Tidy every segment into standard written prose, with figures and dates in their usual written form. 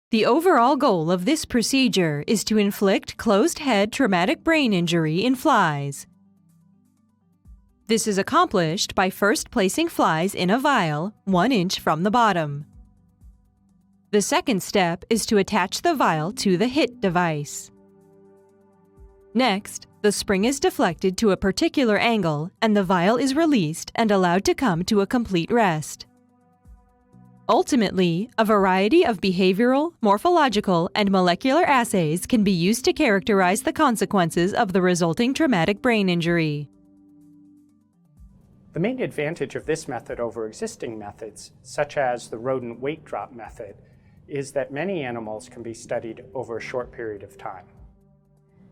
The overall goal of this procedure is to inflict closed-head traumatic brain injury in flies. This is accomplished by first placing flies in a vial 1 inch from the bottom. The second step is to attach the vial to the HIT device. Next, the spring is deflected to a particular angle and the vial is released and allowed to come to a complete rest. Ultimately, a variety of behavioral, morphological, and molecular assays can be used to characterize the consequences of the resulting traumatic brain injury. The main advantage of this method over existing methods, such as the rodent weight drop method, is that many animals can be studied over a short period of time.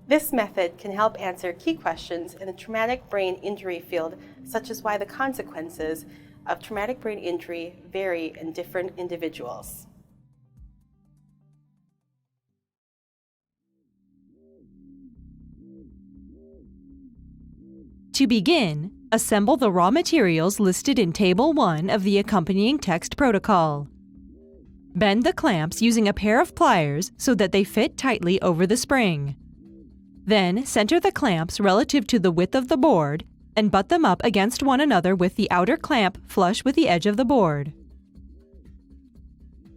This method can help answer key questions in the traumatic brain injury field, such as why the consequences of traumatic brain injury vary in different individuals. To begin, assemble the raw materials listed in Table 1 of the accompanying text protocol. Bend the clamps using a pair of pliers so that they fit tightly over the spring. Then, center the clamps relative to the width of the board and butt them up against one another with the outer clamp flush with the edge of the board.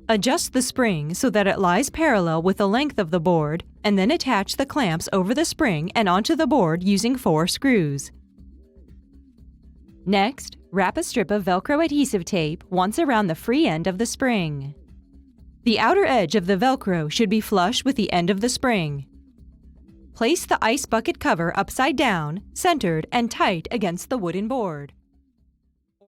Adjust the spring so that it lies parallel with the length of the board, and then attach the clamps over the spring and onto the board using 4 screws. Next, wrap a strip of Velcro adhesive tape once around the free end of the spring. The outer edge of the Velcro should be flush with the end of the spring. Place the ice bucket cover upside down, centered and tight against the wooden board.